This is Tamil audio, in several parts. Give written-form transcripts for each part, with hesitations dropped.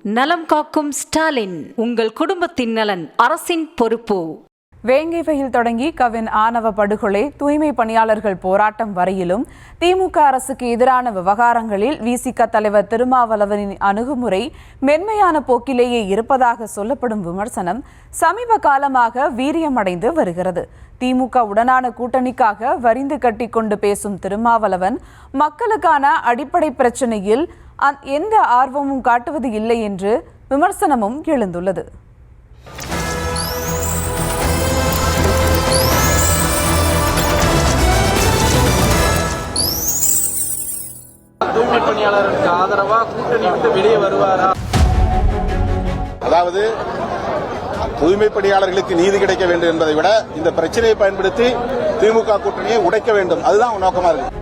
நலம் காக்கும் ஸ்டாலின், உங்கள் குடும்பத்தின் நலன் அரசின் பொறுப்பு. வேங்கை வயல் தொடங்கி கவின் ஆணவ படுகொலை, தூய்மை பணியாளர்கள் போராட்டம் வரையிலும் திமுக அரசுக்கு எதிரான விவகாரங்களில் விசிக தலைவர் திருமாவளவனின் அணுகுமுறை மென்மையான போக்கிலேயே இருப்பதாக சொல்லப்படும் விமர்சனம் சமீப காலமாக வீரியமடைந்து வருகிறது. திமுக உடனான கூட்டணிக்காக வரிந்து கட்டி கொண்டு பேசும் திருமாவளவன் மக்களுக்கான அடிப்படை பிரச்சனையில் எந்த ஆர்வமும் காட்டுவது இல்லை என்று விமர்சனமும் எழுந்துள்ளது. தூய்மை பணியாளர்களுக்கு ஆதரவா கூட்டணி விட்டு வெளியே வருவாரா? அதாவது தூய்மை பணியாளர்களுக்கு நீதி கிடைக்க வேண்டும் என்பதை விட இந்த பிரச்சனையை பயன்படுத்தி திமுக கூட்டணியை உடைக்க வேண்டும், அதுதான் நோக்கமா இருக்கு.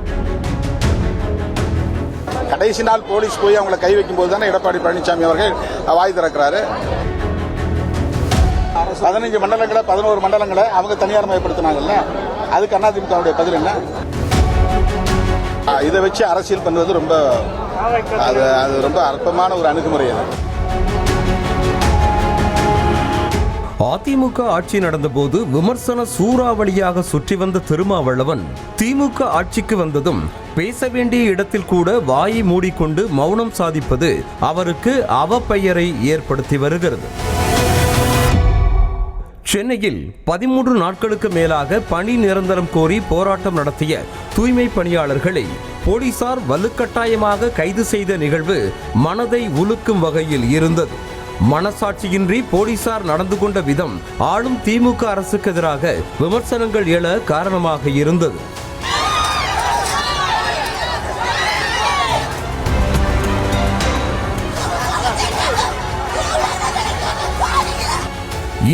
கடைசி நாள் போலீஸ் போய் அவங்களை கை வைக்கும் போது தானே எடப்பாடி பழனிசாமி அவர்கள் வாய் திறக்கிறாரு. 15 மண்டலங்களை 11 மண்டலங்களை அவங்க தனியார் மயப்படுத்தினாங்கல்ல, அதுக்கு அதிமுகவுடைய பதில் என்ன? இதை வச்சு அரசியல் பண்ணுவது ரொம்ப ரொம்ப அற்பமான ஒரு அணுகுமுறை. அதிமுக ஆட்சி நடந்தபோது விமர்சன சூறாவளியாக சுற்றி வந்த திருமாவளவன் திமுக ஆட்சிக்கு வந்ததும் பேச வேண்டிய இடத்தில் கூட வாயை மூடிக்கொண்டு மௌனம் சாதிப்பது அவருக்கு அவப்பெயரை ஏற்படுத்தி வருகிறது. சென்னையில் 13 நாட்களுக்கு மேலாக பணி நிரந்தரம் கோரி போராட்டம் நடத்திய தூய்மை பணியாளர்களை போலீசார் வலுக்கட்டாயமாக கைது செய்த நிகழ்வு மனதை உலுக்கும் வகையில் இருந்தது. மனசாட்சியின்றி போலீசார் நடந்து கொண்ட விதம் ஆளும் திமுக அரசுக்கு எதிராக விமர்சனங்கள் எழ காரணமாக இருந்தது.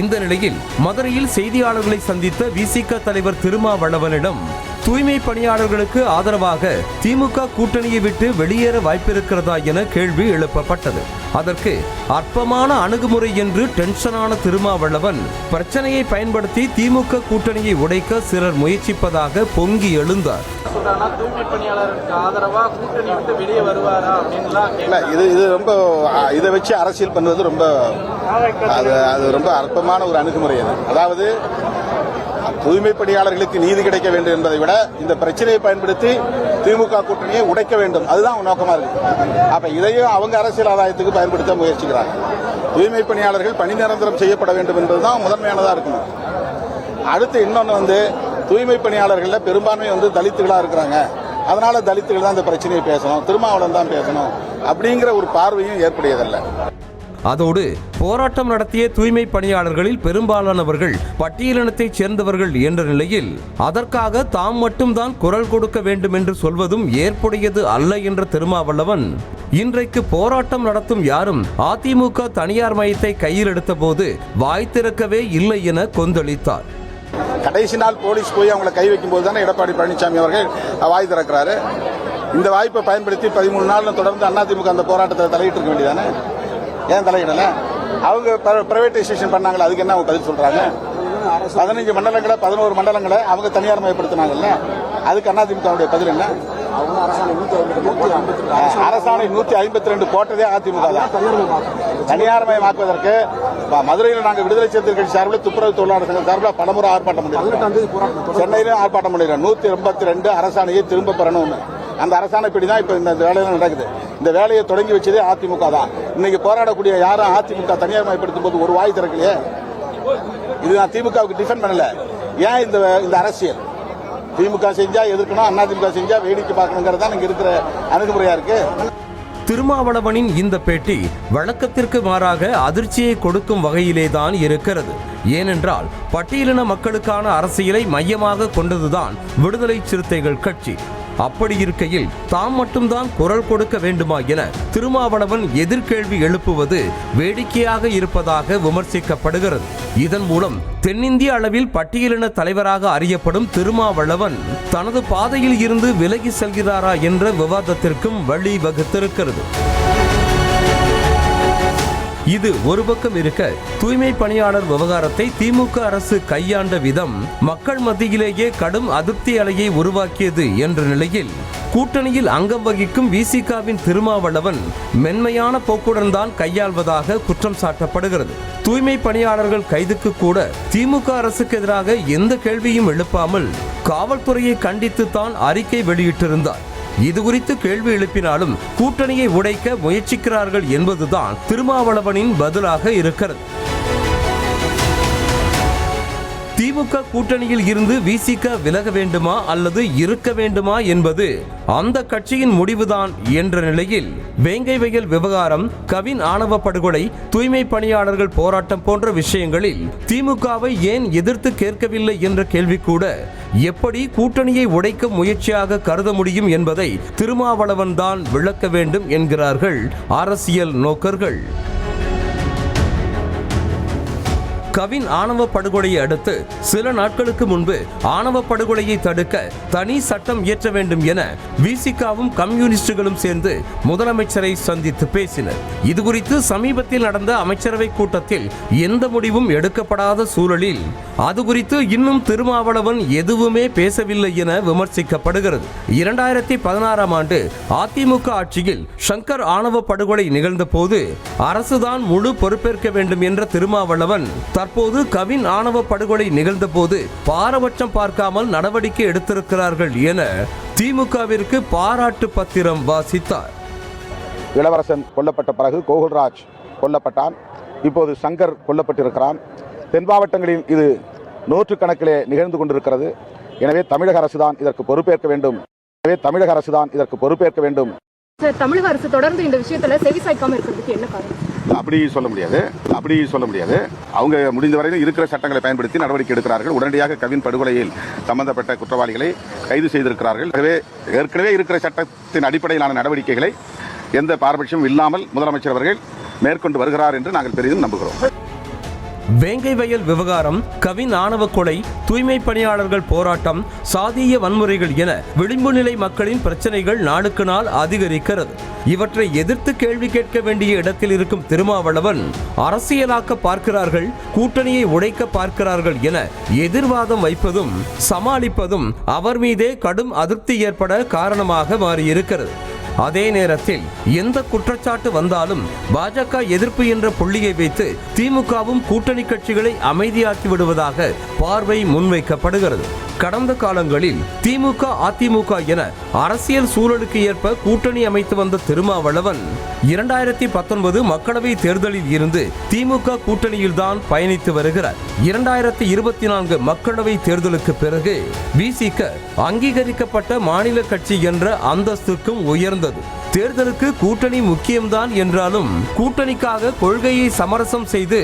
இந்த நிலையில் மதுரையில் செய்தியாளர்களை சந்தித்த விசிக தலைவர் திருமாவளவனிடம் தூய்மை பணியாளர்களுக்கு ஆதரவாக திமுக கூட்டணியை விட்டு வெளியேற வாய்ப்பிருக்கிறதா என கேள்வி எழுப்பப்பட்டது. அதற்கு அற்பமான அணுகுமுறை என்று டென்ஷனான திருமாவளவன் பிரச்சனையை பயன்படுத்தி திமுக கூட்டணியை உடைக்க சிலர் முயற்சிப்பதாக பொங்கி எழுந்தார். தூய்மை பணியாளர்களுக்கு ஆதரவா கூட்டணி விட்டு வெளியே வருவாரா? இது ரொம்ப இதை வச்சு அரசியல் பண்ணுவது ரொம்ப ரொம்ப அற்பமான ஒரு அணுகுமுறை. அதாவது தூய்மை பணியாளர்களுக்கு நீதி கிடைக்க வேண்டும் என்பதை விட இந்த பிரச்சனையை பயன்படுத்தி திமுக கூட்டணியை உடைக்க வேண்டும், அதுதான் நோக்கமா இருக்கு. அப்ப இதையும் அவங்க அரசியல் ஆதாயத்துக்கு பயன்படுத்த முயற்சிக்கிறாங்க. தூய்மை பணியாளர்கள் பணி நிரந்தரம் செய்யப்பட வேண்டும் என்பதுதான் முதன்மையானதா இருக்கணும். அடுத்து இன்னொன்னு தூய்மை பணியாளர்கள் பெரும்பான்மை தலித்துகளா இருக்கிறாங்க, அதனால தலித்துகள் தான் இந்த பிரச்சனையை பேசணும், திருமாவளவன் தான் பேசணும் அப்படிங்கிற ஒரு பார்வையும் ஏற்புடையதல்ல. அதோடு போராட்டம் நடத்திய தூய்மை பணியாளர்களில் பெரும்பாலானவர்கள் பட்டியலினத்தைச் சேர்ந்தவர்கள் என்ற நிலையில் அதற்காக தாம் மட்டும்தான் குரல் கொடுக்க வேண்டும் என்று சொல்வதும் ஏற்புடையது அல்ல என்ற திருமாவளவன் இன்றைக்கு போராட்டம் நடத்தும் யாரும் அதிமுக தனியார் மயத்தை கையில் எடுத்த போது வாய் திறக்கவே இல்லை என கொந்தளித்தார். கடைசி நாள் போலீஸ் போய் அவங்களை கை வைக்கும் போது தானே எடப்பாடி பழனிசாமி அவர்கள் வாய் திறக்கிறாரு. இந்த வாய்ப்பை பயன்படுத்தி 13 நாள் தொடர்ந்து அதிமுக அந்த போராட்டத்தில் தலையிட்டு இருக்க வேண்டியதானே? ஏன் தலையிடல? அவங்க பிரைவேடைசேஷன் பண்ணாங்களா, அதுக்கு என்ன அவங்க பதில் சொல்றாங்க? 15 மண்டலங்களை 11 மண்டலங்களை அவங்க தனியார் மயப்படுத்தினாங்கல்ல, அதுக்கு அதிமுகவுடைய பதில் என்ன? அரசாணை 152 போட்டதே அதிமுக தான். தனியார் மயமாக்குவதற்கு மதுரையில் நாங்கள் விடுதலை சிறுத்தைகள் கட்சி சார்பில் துப்புரவு தொழிலாளர் சங்கம் சார்பில் பலமுறை ஆர்ப்பாட்டம் பண்ணிருக்கோம். சென்னையிலும் ஆர்ப்பாட்டம் பண்ணிருக்கோம். 182 அரசாணையை திரும்ப பெறணும். அந்த அரசாணைப்படி தான் இப்ப இந்த வேலையெல்லாம் நடக்குது. இந்த வேலையை தொடங்கி வச்சதே அதிமுக தான். இன்னைக்கு போராடக்கூடிய யாரும் அதிமுக தனியார் மயப்படுத்தும் போது ஒரு வாய் திறக்கலையே. இது நான் திமுகவுக்கு டிஃபெண்ட் பண்ணல. ஏன் இந்த அரசியல்? திமுக செஞ்சா எதிர்க்கணும், அதிமுக செஞ்சா வேடிக்கை பார்க்கணுங்கிறதா இங்க இருக்கிற அணுகுமுறையா இருக்கு. திருமாவளவனின் இந்த பேட்டி வழக்கத்திற்கு மாறாக அதிர்ச்சியை கொடுக்கும் வகையிலேதான் இருக்கிறது. ஏனென்றால் பட்டியலின மக்களுக்கான அரசியலை மையமாக கொண்டதுதான் விடுதலை சிறுத்தைகள் கட்சி. அப்படி இருக்கையில் தாம் மட்டும்தான் குரல் கொடுக்க வேண்டுமா என திருமாவளவன் எதிர்கேள்வி எழுப்புவது வேடிக்கையாக இருப்பதாக விமர்சிக்கப்படுகிறது. இதன் மூலம் தென்னிந்திய அளவில் பட்டியலின தலைவராக அறியப்படும் திருமாவளவன் தனது பாதையில் இருந்து விலகி செல்கிறாரா என்ற விவாதத்திற்கும் வழி வகுத்திருக்கிறது. இது ஒரு பக்கம் இருக்க, தூய்மை பணியாளர் விவகாரத்தை திமுக அரசு கையாண்ட விதம் மக்கள் மத்தியிலேயே கடும் அதிருப்தி அலையை உருவாக்கியது என்ற நிலையில் கூட்டணியில் அங்கம் வகிக்கும் விசிகாவின் திருமாவளவன் மென்மையான போக்குடன் தான் கையாள்வதாக குற்றம் சாட்டப்படுகிறது. தூய்மை பணியாளர்கள் கைதுக்கு கூட திமுக அரசுக்கு எதிராக எந்த கேள்வியும் எழுப்பாமல் காவல்துறையை கண்டித்து தான் அறிக்கை வெளியிட்டிருந்தார். இது குறித்து கேள்வி எழுப்பினாலும் கூட்டணியை உடைக்க முயற்சிக்கிறார்கள் என்பதுதான் திருமாவளவனின் பதிலாக இருக்கிறது. திமுக கூட்டணியில் இருந்து விசிக விலக வேண்டுமா அல்லது இருக்க வேண்டுமா என்பது அந்த கட்சியின் முடிவுதான் என்ற நிலையில் வேங்கை வயல் விவகாரம், கவின் ஆணவ படுகொலை, தூய்மை பணியாளர்கள் போராட்டம் போன்ற விஷயங்களில் திமுகவை ஏன் எதிர்த்து கேட்கவில்லை என்ற கேள்வி கூட எப்படி கூட்டணியை உடைக்க முயற்சியாக கருத முடியும் என்பதை திருமாவளவன் தான் விளக்க வேண்டும் என்கிறார்கள் அரசியல் நோக்கர்கள். கவின் ஆணவ படுகொலையை அடுத்து சில நாட்களுக்கு முன்பு ஆணவ படுகொலையை தடுக்க தனி சட்டம் இயற்ற வேண்டும் என விசிகாவும் கம்யூனிஸ்டுகளும் சேர்ந்து முதலமைச்சரை சந்தித்து பேசினர். இதுகுறித்து சமீபத்தில் நடந்த அமைச்சரவை கூட்டத்தில் எந்த முடிவும் எடுக்கப்படாத சூழலில் அது குறித்து இன்னும் திருமாவளவன் எதுவுமே பேசவில்லை என விமர்சிக்கப்படுகிறது. 2016ஆம் ஆண்டு அதிமுக ஆட்சியில் சங்கர் ஆணவ படுகொலை நிகழ்ந்த போது அரசுதான் முழு பொறுப்பேற்க வேண்டும் என்ற திருமாவளவன் தற்போது கவின் ஆணவ படுகொலை நிகழ்ந்த போது பாரபட்சம் பார்க்காமல் நடவடிக்கை எடுத்திருக்கிறார்கள் என திமுகவிற்கு பாராட்டு பத்திரம் வாசித்தார். இளவரசன் கொல்லப்பட்ட பிறகு கோகுல்ராஜ் கொல்லப்பட்டான். இப்போது சங்கர் கொல்லப்பட்டிருக்கிறான். தென் மாவட்டங்களில் இது நூற்றுக்கணக்கிலே நிகழ்ந்து கொண்டிருக்கிறது. எனவே தமிழக அரசுதான் இதற்கு பொறுப்பேற்க வேண்டும். தமிழக அரசு தொடர்ந்து இந்த விஷயத்துல செவிசாய்க்காம இருக்கிறதுக்கு என்ன காரணம்? அப்படி சொல்ல முடியாது. அவங்க முடிந்த வரையில் இருக்கிற சட்டங்களை பயன்படுத்தி நடவடிக்கை எடுக்கிறார்கள். உடனடியாக கவின் படுகொலையில் சம்பந்தப்பட்ட குற்றவாளிகளை கைது செய்திருக்கிறார்கள். ஏற்கனவே இருக்கிற சட்டத்தின் அடிப்படையிலான நடவடிக்கைகளை எந்த பாரபட்சமும் இல்லாமல் முதலமைச்சர் அவர்கள் மேற்கொண்டு வருகிறார் என்று நாங்கள் பெரிதும் நம்புகிறோம். வேங்கை வயல் விவகாரம், கவின் ஆணவ கொலை, தூய்மை பணியாளர்கள் போராட்டம், சாதிய வன்முறைகள் என விளிம்பு நிலை மக்களின் பிரச்சனைகள் நாளுக்கு நாள் அதிகரிக்கிறது. இவற்றை எதிர்த்து கேள்வி கேட்க வேண்டிய இடத்தில் இருக்கும் திருமாவளவன் அரசியலாக்க பார்க்கிறார்கள், கூட்டணியை உடைக்க பார்க்கிறார்கள் என எதிர்வாதம் வைப்பதும் சமாளிப்பதும் அவர் மீதே கடும் அதிருப்தி ஏற்பட காரணமாக மாறியிருக்கிறது. அதே நேரத்தில் எந்த குற்றச்சாட்டு வந்தாலும் பாஜக எதிர்ப்பு என்ற புள்ளியை வைத்து திமுகவும் கூட்டணி கட்சிகளை அமைதியாக்கி விடுவதாக பார்வை முன்வைக்கப்படுகிறது. கடந்த காலங்களில் திமுக, அதிமுக என அரசியல் சூழலுக்கு ஏற்ப கூட்டணி அமைத்து வந்த திருமாவளவன் 2019 மக்களவை தேர்தலில் இருந்து திமுக கூட்டணியில்தான் பயணித்து வருகிறார். 2024 மக்களவை தேர்தலுக்கு பிறகு விசிக அங்கீகரிக்கப்பட்ட மாநில கட்சி என்ற அந்தஸ்துக்கும் உயர்ந்தது. தேர்தலுக்கு கூட்டணி முக்கியம்தான் என்றாலும் கூட்டணிக்காக கொள்கையை சமரசம் செய்து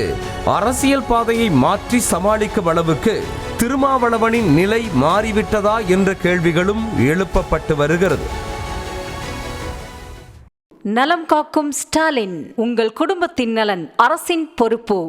அரசியல் பாதையை மாற்றி சமாளிக்கும் அளவுக்கு திருமாவளவனின் நிலை மாறிவிட்டதா என்ற கேள்விகளும் எழுப்பப்பட்டு வருகிறது. நலம் காக்கும் ஸ்டாலின், உங்கள் குடும்பத்தின் நலன் அரசின் பொறுப்பு.